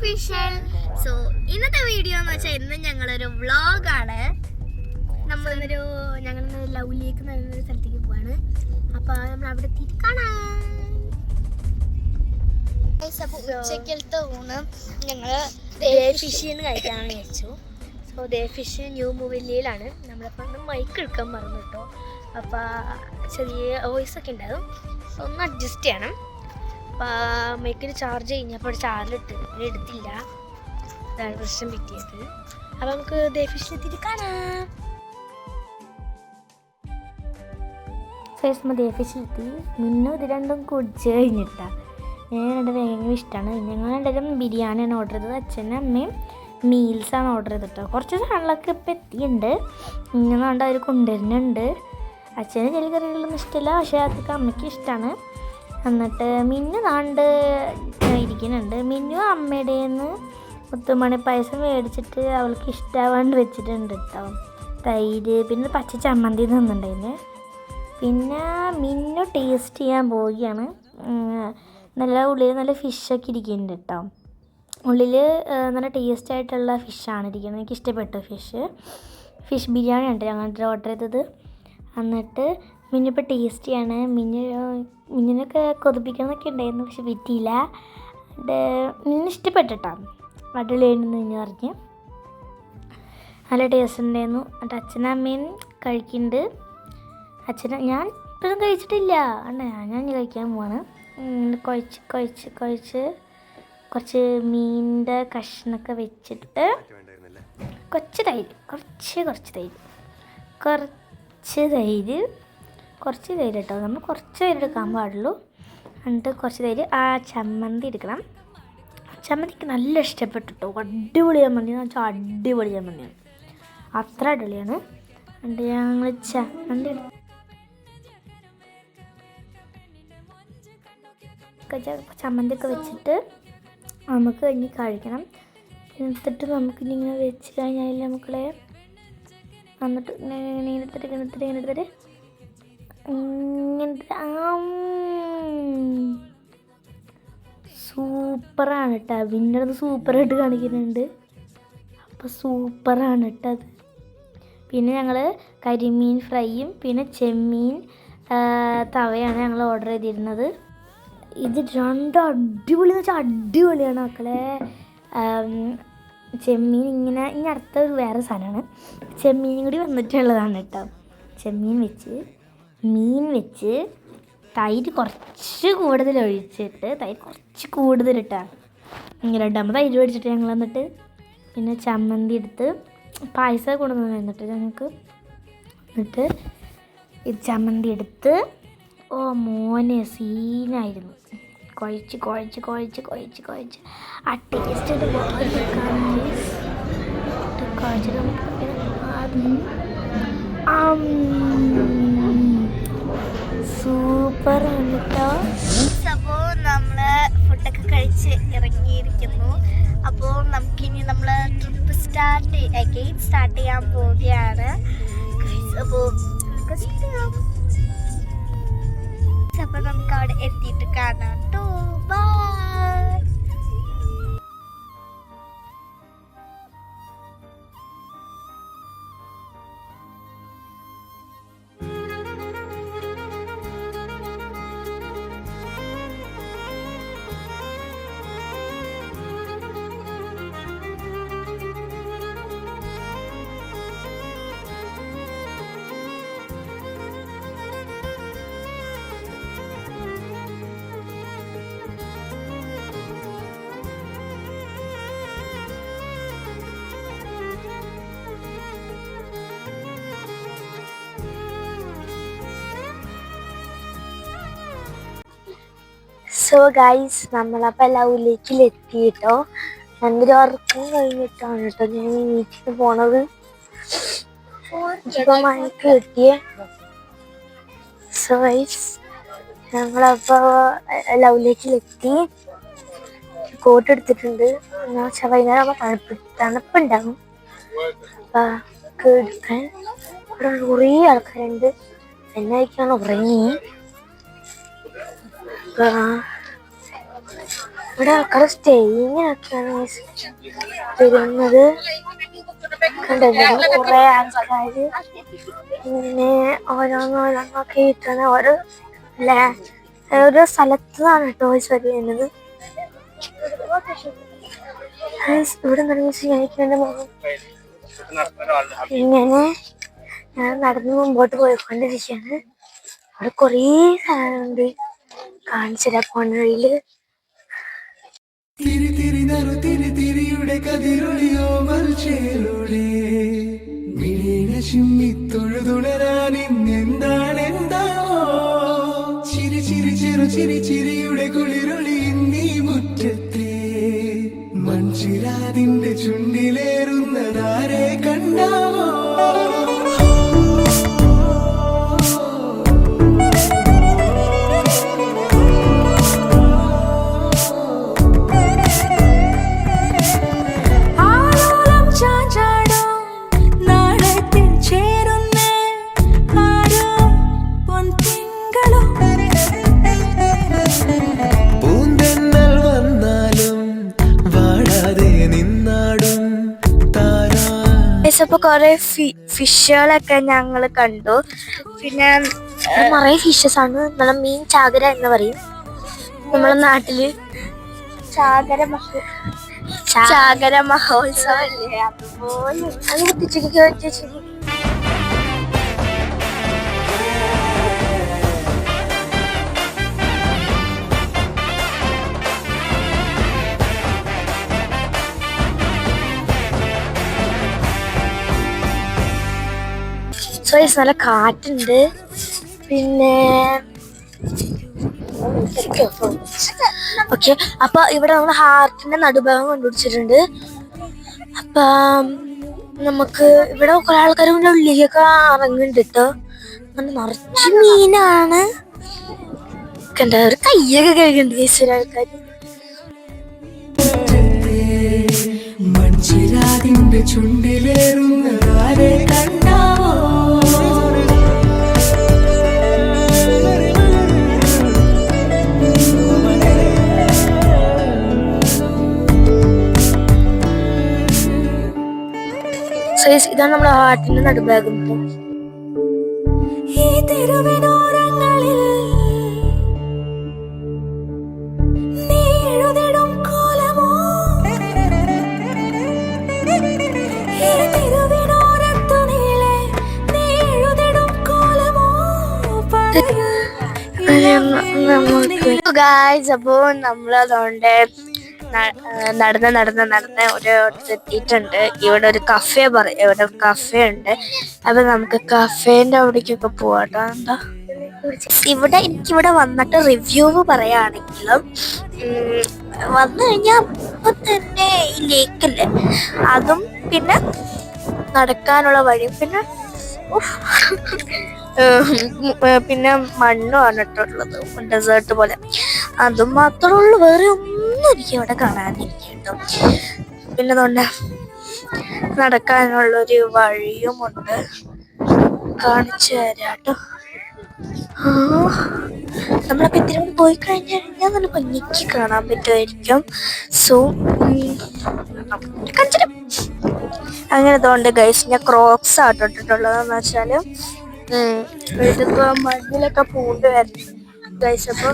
Official. So ഇന്നത്തെ video എന്ന് വെച്ചാൽ ഇന്ന് ഞങ്ങളൊരു വ്ളോഗാണ്. ഞങ്ങൾ ലൗലിലേക്ക് നല്ലൊരു സ്ഥലത്തേക്ക് പോവാണ്. അപ്പോൾ നമ്മൾ അവിടെ തിരിക്കണം. ഉച്ചക്കലത്തെ ഊണ് ഞങ്ങൾ ഫിഷിന്ന് കഴിക്കാമെന്ന് വിചാരിച്ചു. സോ ഫിഷ് ന്യൂ മൂവിയിലാണ്. നമ്മളിപ്പോൾ മൈക്ക് എടുക്കാൻ മറന്നു കേട്ടോ. അപ്പോൾ ചെറിയ വോയിസൊക്കെ ഉണ്ടാകും. സോ ഒന്ന് അഡ്ജസ്റ്റ് ചെയ്യണം. അപ്പോൾ മൈക്കിന് ചാർജ് കഴിഞ്ഞപ്പോൾ ചാർജിലിട്ട് എടുത്തില്ല. അതാണ് പ്രശ്നം പറ്റിയത്. അപ്പോൾ നമുക്ക് ഫിഷിനെത്തിയിട്ട് കാണാം. ഫേസ് ഫിഷിലെത്തി. മിന്നു ഇത് രണ്ടും കുടിച്ച് കഴിഞ്ഞിട്ടാണ്. ഞാൻ രണ്ടും ഭയങ്കര ഇഷ്ടമാണ്. ഞങ്ങൾ രണ്ടും ബിരിയാണിയാണ് ഓർഡർ ചെയ്തത്. അച്ഛനും അമ്മയും മീൽസാണ് ഓർഡർ ചെയ്തിട്ടോ. കുറച്ച് സാധനങ്ങളൊക്കെ ഇപ്പം എത്തിയിട്ടുണ്ട്. ഇങ്ങനെ കണ്ട് അവർ കൊണ്ടുവരുന്നുണ്ട്. അച്ഛന് ചില കറികളൊന്നും ഇഷ്ടമില്ല, പക്ഷേ അതൊക്കെ അമ്മയ്ക്ക് ഇഷ്ടമാണ്. എന്നിട്ട് മിന്നു താണ്ട് ഇരിക്കുന്നുണ്ട്. മിന്നു അമ്മയുടെ നിന്ന് മുത്തുമണി പായസം മേടിച്ചിട്ട് അവൾക്ക് ഇഷ്ടമാവാണ്ട് വെച്ചിട്ടുണ്ട് കേട്ടോ. തൈര് പിന്നെ പച്ച ചമ്മന്തി തന്നിട്ടുണ്ടായിരുന്നു. പിന്നെ മിന്നു ടേസ്റ്റ് ചെയ്യാൻ പോവുകയാണ്. നല്ല ഉള്ളിൽ നല്ല ഫിഷൊക്കെ ഇരിക്കുന്നുണ്ട് കേട്ടോ. ഉള്ളിൽ നല്ല ടേസ്റ്റ് ആയിട്ടുള്ള ഫിഷാണ് ഇരിക്കുന്നത്. എനിക്ക് ഇഷ്ടപ്പെട്ടു ഫിഷ് ബിരിയാണി ഉണ്ട് ഞങ്ങളുടെ ഓർഡർ ചെയ്തത്. എന്നിട്ട് മിന്നിപ്പോൾ ടേസ്റ്റ് ചെയ്യാണ്. മിന്നിനൊക്കെ കൊതിപ്പിക്കണമെന്നൊക്കെ ഉണ്ടായിരുന്നു, പക്ഷെ പറ്റിയില്ല. മിന്നിന് ഇഷ്ടപ്പെട്ടിട്ടോ. അടിപൊളിയായിരുന്നു മിന്നു പറഞ്ഞ്. നല്ല ടേസ്റ്റ് ഉണ്ടായിരുന്നു. എന്നിട്ട് അച്ഛനും അമ്മയും കഴിക്കുന്നുണ്ട്. ഞാൻ ഇപ്പോഴും കഴിച്ചിട്ടില്ല. ഞാൻ കഴിക്കാൻ പോവാണ്. കുഴച്ച് കുറച്ച് മീനിൻ്റെ കഷ്ണമൊക്കെ വെച്ചിട്ട് കുറച്ച് തൈര് കേട്ടോ. നമ്മൾ കുറച്ച് തൈര് എടുക്കാൻ പാടുള്ളൂ. എന്നിട്ട് കുറച്ച് തൈര്. ആ ചമ്മന്തി എടുക്കണം. ചമ്മന്തിക്ക് നല്ല ഇഷ്ടപ്പെട്ടു കേട്ടോ. അടിപൊളി ചമ്മന്തി എന്ന് വെച്ചാൽ അടിപൊളി ചമ്മന്തിയാണ്. അത്ര അടിപൊളിയാണ്. എന്നിട്ട് ഞങ്ങൾ ചമ്മന്തി ചമ്മന്തിയൊക്കെ വെച്ചിട്ട് നമുക്ക് ഇനി കഴിക്കണം. എന്നിട്ട് നമുക്കിനി ഇങ്ങനെ വെച്ച് കഴിഞ്ഞാൽ നമുക്കളെ എന്നിട്ട് ഇങ്ങനെടുത്തിട്ട് സൂപ്പറാണ് കേട്ടോ. വിന്നറത് സൂപ്പറായിട്ട് കാണിക്കുന്നുണ്ട്. അപ്പോൾ സൂപ്പറാണ് കേട്ടോ അത്. പിന്നെ ഞങ്ങൾ കരിമീൻ ഫ്രൈയും പിന്നെ ചെമ്മീൻ തവയാണ് ഞങ്ങൾ ഓർഡർ ചെയ്തിരുന്നത്. ഇത് രണ്ടും അടിപൊളി എന്ന് വെച്ചാൽ അടിപൊളിയാണ് മക്കളെ. ചെമ്മീൻ ഇങ്ങനെ ഇനി അടുത്ത ഒരു വേറെ സാധനമാണ്. ചെമ്മീനും കൂടി വന്നിട്ടുള്ളതാണ് കേട്ടോ. ചെമ്മീൻ വെച്ച് മീൻ വെച്ച് തൈര് കുറച്ച് കൂടുതൽ ഒഴിച്ചിട്ട് ഇങ്ങനെ ഇട്ടാൽ തൈര് ഒഴിച്ചിട്ട് ഞങ്ങൾ വന്നിട്ട് പിന്നെ ചമ്മന്തി എടുത്ത് പായസം കൊണ്ടുവന്നു എന്നിട്ട് ഞങ്ങൾക്ക് എന്നിട്ട് ഇത് ചമ്മന്തി എടുത്ത് ഓ മോനെ സീനായിരുന്നു. കുഴച്ച് ആ ടേസ്റ്റ് സൂപ്പറാണ് കേട്ടോ. അപ്പോൾ നമ്മൾ ഫുഡൊക്കെ കഴിച്ച് ഇറങ്ങിയിരിക്കുന്നു. അപ്പോൾ നമുക്കിനി നമ്മൾ ട്രിപ്പ് സ്റ്റാർട്ട് ചെയ്യാൻ പോവുകയാണ്. അപ്പോൾ അപ്പോൾ നമുക്ക് അവിടെ എത്തിയിട്ട് കാണാം കേട്ടോ. ബൈ. സോ ഗൈസ് നമ്മളപ്പോൾ ലൗലേക്കിലെത്തി കേട്ടോ. ഭയങ്കര ഉറക്കം കഴിഞ്ഞിട്ടാണ് കേട്ടോ ഞാൻ ഈ മീറ്റിന് പോണത്. ഇപ്പം മണിക്ക് കിട്ടിയേ. സോ ഗൈസ് ഞങ്ങളപ്പോൾ ലൗലേക്കിലെത്തി. കോട്ട് എടുത്തിട്ടുണ്ട്. വൈകുന്നേരം ആകുമ്പോൾ തണുപ്പുണ്ടാകും. അപ്പം എടുക്കാൻ ഇവിടെ കുറേ ആൾക്കാരുണ്ട്. എന്നായിരിക്കാണ് ഉറങ്ങി. ഇവിടെ ആൾക്കാർ സ്റ്റേയിങ്ങിനൊക്കെയാണ് വരുന്നത്. കണ്ടല്ലോ കുറെ ആൾക്കാര് ഇങ്ങനെ ഓരോന്നോരോന്നൊക്കെ കിട്ടുന്ന ഓരോ സ്ഥലത്തുനിന്നാണ് കേട്ടോ വരുന്നത്. ഇവിടെ ഇങ്ങനെ ഞാൻ നടന്ന് മുമ്പോട്ട് പോയിക്കൊണ്ടിരിക്കുകയാണ്. അവിടെ കൊറേ സാധനമുണ്ട് കാണിച്ചില്ല പോണ വഴിയില്. ചിരിയുടെ കുളിരൊളി നീ മുറ്റത്തെ മൺചിരാതിന്റെ ചുണ്ടിലേറുന്നതാരെ കണ്ടാവോ? അപ്പൊ കൊറേ ഫിഷുകളൊക്കെ ഞങ്ങൾ കണ്ടു. പിന്നെ നിറയെ ഫിഷസ് ആണ്. നമ്മളെ മീൻ ചാകര എന്ന് പറയും നമ്മളെ നാട്ടില്. ചാകര മഹോത്സവം അല്ലേ, അതുപോലെ അത് കുത്തിച്ചിരിക്കുക വെച്ചു. നല്ല കാറ്റുണ്ട്. പിന്നെ ഓക്കെ, അപ്പൊ ഇവിടെ നമ്മൾ ഹാർട്ടിന്റെ നടുഭാഗം കണ്ടുപിടിച്ചിട്ടുണ്ട്. അപ്പൊ നമുക്ക് ഇവിടെ കുറെ ആൾക്കാർ ഉള്ളിലേക്കൊക്കെ ഇറങ്ങുന്നുണ്ട് കേട്ടോ. നിറച്ച് മീനാണ്. കണ്ട ഒരു കയ്യൊക്കെ കഴുകുന്നുണ്ട് ആൾക്കാർ. മൺചിരാതിന്റെ ചുണ്ടിലേറുന്നതാരെ കണ്ടാവോ? ഇതാണ് നമ്മുടെ ഹാർട്ടിന്റെ നടുഭാഗം. ഈ തിരുവിനോരങ്ങളിൽ അപ്പോ നമ്മളതുകൊണ്ട് നടന്ന് ഒരു എത്തിയിട്ടുണ്ട്. ഇവിടെ ഒരു കഫേ ഇവിടെ കഫേ ഉണ്ട്. അപ്പൊ നമുക്ക് കഫേന്റെ അവിടേക്കൊക്കെ പോവാട്ടോ. എന്താ എനിക്കിവിടെ വന്നിട്ട് റിവ്യൂ പറയുകയാണെങ്കിലും വന്നു കഴിഞ്ഞാൽ അപ്പൊ തന്നെ ഈ ലേക്കല്ലേ, അതും പിന്നെ നടക്കാനുള്ള വഴിയും പിന്നെ മണ്ണുമാണ് ഇട്ടുള്ളത്, ഡെസേർട്ട് പോലെ. അതും മാത്രമേ ഉള്ളൂ, വേറെ ഒന്നും എനിക്ക് ഇവിടെ കാണാനിരിക്കട്ടോ. പിന്നെ അതുകൊണ്ട് നടക്കാനുള്ളൊരു വഴിയുമുണ്ട്, കാണിച്ചു തരാട്ടോ. നമ്മളൊക്കെ ഇത്തിരി പോയി കഴിഞ്ഞാൽ നല്ല ഭംഗിക്ക് കാണാൻ പറ്റുമായിരിക്കും. സോ അങ്ങനെ അതുകൊണ്ട് ഗൈസ് ഞാൻ ക്രോക്സ് ആട്ടിട്ടുള്ളതെന്ന് വെച്ചാൽ ഇതിപ്പോ മണ്ണിലൊക്കെ പൂണ്ട് വരണം ഗൈസ്. അപ്പൊ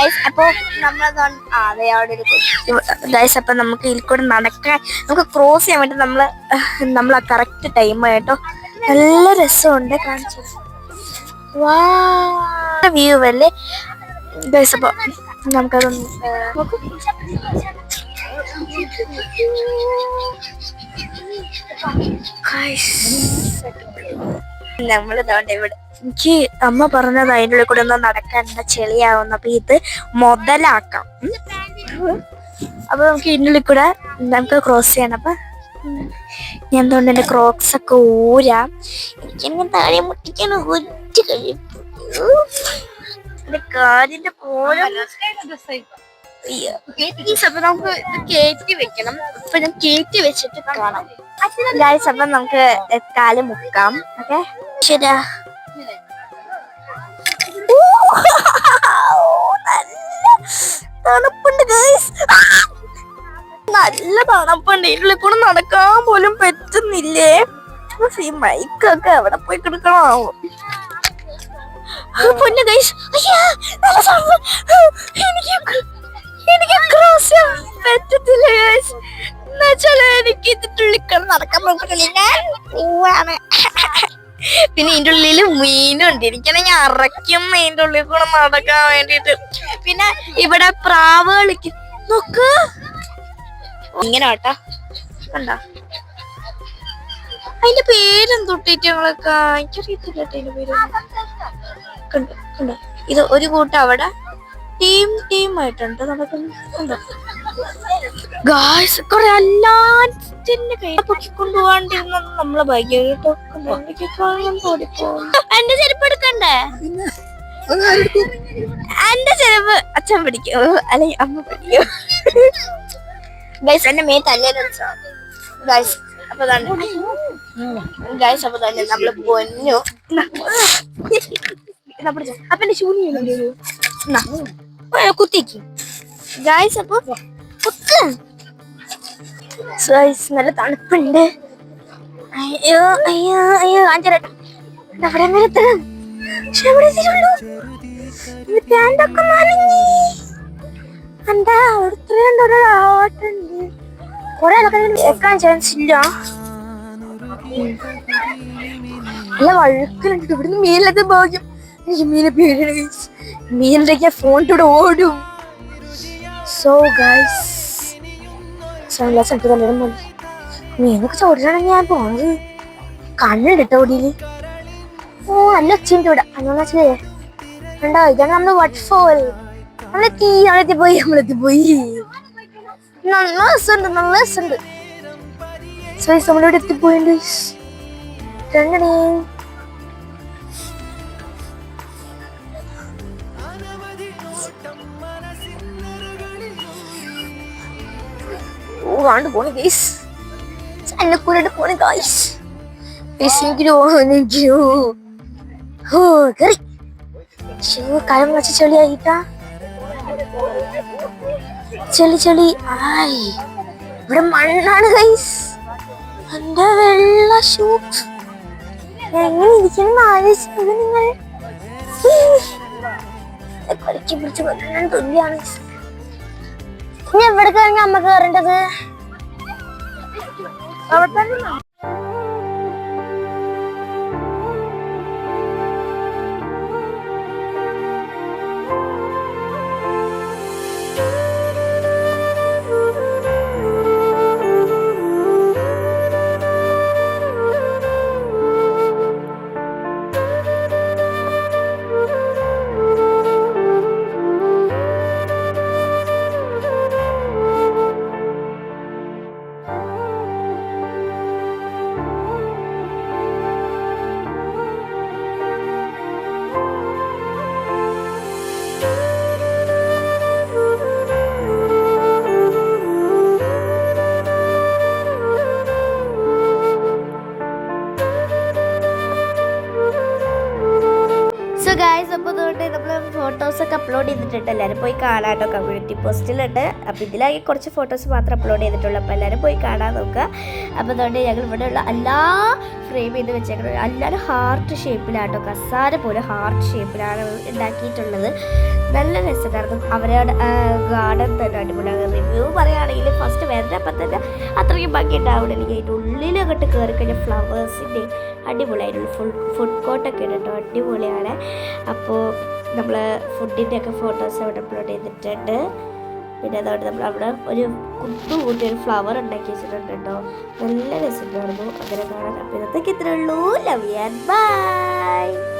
ഗൈസ് അപ്പോൾ നമ്മൾ അതെ അവിടെ ഒരു ഗൈസ്. അപ്പം നമുക്ക് ഇതിൽ കൂടെ നടക്കാൻ നമുക്ക് ക്രോസ് ചെയ്യാൻ വേണ്ടി നമ്മൾ ആ കറക്റ്റ് ടൈം കേട്ടോ. നല്ല രസമുണ്ട് കാണിച്ചു വ്യൂ അല്ലേ ഗൈസ്. അപ്പോൾ നമുക്കതൊന്ന് നമ്മൾ ഇതാണ്ട് ഇവിടെ എനിക്ക് അമ്മ പറഞ്ഞത് അതിൻ്റെ ഉള്ളിൽ കൂടെ ഒന്ന് നടക്കാൻ ചെളിയാവുന്നു. അപ്പൊ ഇത് മുതലാക്കാം. അപ്പൊ നമുക്ക് ഇതിൻ്റെ ഉള്ളിൽ കൂടെ നമുക്ക് ക്രോസ് ചെയ്യണം. അപ്പൊ ഞാൻ എന്തുകൊണ്ട് എന്റെ ക്രോക്സ് ഒക്കെ ഊരാം. എനിക്കെന്നെ താഴെ മുട്ടിക്കാൻ ഒറ്റ കഴിയും. എന്റെ കാലിന്റെ പോലെ നമുക്ക് കേറ്റി വെക്കണം. ഇപ്പൊ ഞാൻ കേറ്റി വെച്ചിട്ട് കാണാം ഗൈസ്. അപ്പൊ നമുക്ക് കാല് മുക്കാം. ഓക്കെ ശരിയാ. തണുപ്പുണ്ട് ഗൈസ്, നല്ല തണുപ്പുണ്ട്. ഇതിൽ കൂടെ നടക്കാൻ പോലും പറ്റുന്നില്ലേ. ഈ മൈക്കൊക്കെ എവിടെ പോയി കിടക്കണോ പൊന്നു ഗൈസ്. എനിക്ക് ക്രോസ് ചെയ്യാൻ പറ്റത്തില്ല ഗൈസ്. എന്നുവെച്ചാല് എനിക്ക് ഇതിനുള്ളിൽ നടക്കാൻ പറ്റില്ല. ഞാൻ പോവാണ്. പിന്നെ ഇതിന്റെ ഉള്ളില് മീനുണ്ട്. എനിക്കാണെങ്കിൽ അറയ്ക്കും ഇതിന്റെ ഉള്ളിൽ കൂടെ നടക്കാൻ വേണ്ടിട്ട്. പിന്നെ ഇവിടെ പ്രാവുകളിക്ക് നോക്ക് ഇങ്ങനെ കേട്ടാ കണ്ടോ. അതിന്റെ പേരെന്തൊട്ടിട്ട് ഞങ്ങളൊക്കെ എനിക്കറിയത്തില്ല കേട്ടോ അതിന്റെ പേര്. കണ്ടോ കണ്ടോ, ഇത് ഒരു കൂട്ടം അവിടെ ടീമായിട്ടുണ്ട് നടക്കുന്നുണ്ടോ ഗായ്സ്. കുറെ എല്ലാത്തിന്റെ കൈ പൊക്കിക്കൊണ്ടുപോകാണ്ടിരുന്ന നമ്മളെ ഭാഗ്യ കേട്ടോ. എന്റെ ചെരുപ്പ് എടുക്കണ്ടേ? എന്റെ ചെരുപ്പ് അച്ഛൻ പിടിക്കോ അല്ലെങ്കിൽ അമ്മ പിടിക്കോ ഗൈസ്? എന്റെ മേത്ത് അല്ലേ ഗൈസ്. അപ്പൊ തന്നെ ഗൈസ്, അപ്പൊ തന്നെ നമ്മള് പൊന്നു. അപ്പൊ എന്റെ ശൂന്യ കുത്തിക്ക് ഗൈസ്. അപ്പൊ കുത്ത് ഗൈസ്. നല്ല തണുപ്പുണ്ട്. അയ്യോ അയ്യോ അയ്യോ കാഞ്ചരട്ടെ. അവിടെ വരെ എത്തണം. പക്ഷെ എവിടെ എത്തിയിട്ടുള്ളൂ. പാൻറ്റൊക്കെ നനഞ്ഞി. എന്താ അവിടുത്തെ കൊറേ ആൾക്കാർ വെക്കാൻ ചാൻസ് ഇല്ല. നല്ല വഴുക്കലുണ്ട്. ഇവിടുന്ന് മീനിലത്തെ ഭാഗ്യം. എനിക്ക് മീനെ പേടിയാണ് ഗൈസ്. മീനിലേക്ക് ഫോണിലൂടെ ഓടും. സോ ഗൈസ് സൺഗ്ലാസ് എടുത്ത് തന്നിടും പോലെ മീനൊക്കെ ചോടിച്ചാണെങ്കിൽ ഞാൻ പോണത്. കണ്ണിട്ടോ ഓടിയില്. ഓ നല്ല ഒച്ചയുണ്ട് ഇവിടെ. അന്നേ കണ്ടോ, ഇതാണ് നമ്മള് വാട്ടർഫോൾ. നമ്മളെത്തി പോയി. നല്ല രസമുണ്ട്, നല്ല രസമുണ്ട്. സൈസ് നമ്മളിവിടെ എത്തിപ്പോയിണ്ട്. ാണ്ട് പോണ ഗൈസ്. ചന്നക്കൂരായിട്ട് പോണ ഗൈസ്. കറി കാലം വെച്ച ചെളിയായിട്ടാ. ചെളി ആയി. ഇവിടെ മണ്ണാണ് ഗൈസ്. എന്റെ വെള്ള ഷൂ എങ്ങനെ ഇരിക്കണം ആലോചിച്ചത് നിങ്ങൾ. കളിക്ക് പിടിച്ച് കൊല്ലാൻ തുല്യാണ്. ഇനി എവിടെ കഴിഞ്ഞ അമ്മ കയറേണ്ടത്? അവിടെ തന്നെ. ഗൈസ്, അപ്പോൾ അതുകൊണ്ട് നമ്മൾ ഫോട്ടോസൊക്കെ അപ്ലോഡ് ചെയ്തിട്ടുണ്ട്. എല്ലാവരും പോയി കാണാട്ടോ. കമ്മ്യൂണിറ്റി പോസ്റ്റിലുണ്ട്. അപ്പോൾ ഇതിലായി കുറച്ച് ഫോട്ടോസ് മാത്രം അപ്ലോഡ് ചെയ്തിട്ടുള്ളൂ. അപ്പോൾ എല്ലാവരും പോയി കാണാൻ നോക്കുക. അപ്പോൾ അതുകൊണ്ട് ഞങ്ങൾ ഇവിടെയുള്ള എല്ലാ ഫ്രെയിം ചെയ്ത് വെച്ചേക്കുന്നത് എല്ലാവരും ഹാർട്ട് ഷേപ്പിലാട്ടോ. കസാര പോലെ ഹാർട്ട് ഷേപ്പിലാണ് ഉണ്ടാക്കിയിട്ടുള്ളത്. നല്ല രസമായിരുന്നു. അവരുടെ ഗാർഡൻ തന്നെ അടിപൊളിയാണ്. റിവ്യൂ പറയുകയാണെങ്കിൽ ഫസ്റ്റ് വരുന്നപ്പം തന്നെ അത്രയും ഭംഗി ഉണ്ടാവില്ല. എനിക്ക് അതിൻ്റെ ഉള്ളിലങ്ങോട്ട് കയറി കഴിഞ്ഞാൽ ഫ്ലവേഴ്സിൻ്റെ അടിപൊളിയായിട്ടുള്ള ഫുഡ് കോർട്ടൊക്കെ ഉണ്ട് കേട്ടോ, അടിപൊളിയാണ്. അപ്പോൾ നമ്മൾ ഫുഡിൻ്റെയൊക്കെ ഫോട്ടോസ് അവിടെ അപ്ലോഡ് ചെയ്തിട്ടുണ്ട്. പിന്നെ അതുകൊണ്ട് നമ്മൾ അവിടെ ഒരു കൂട്ടിയൊരു ഫ്ലവർ ഉണ്ടാക്കി വെച്ചിട്ടുണ്ട് കേട്ടോ, നല്ല രസമുണ്ടായിരുന്നു അങ്ങനെ കാണാൻ. അപ്പോൾ ഇന്നത്തേക്ക് ഇത്രയേ ഉള്ളൂ. Love you and by.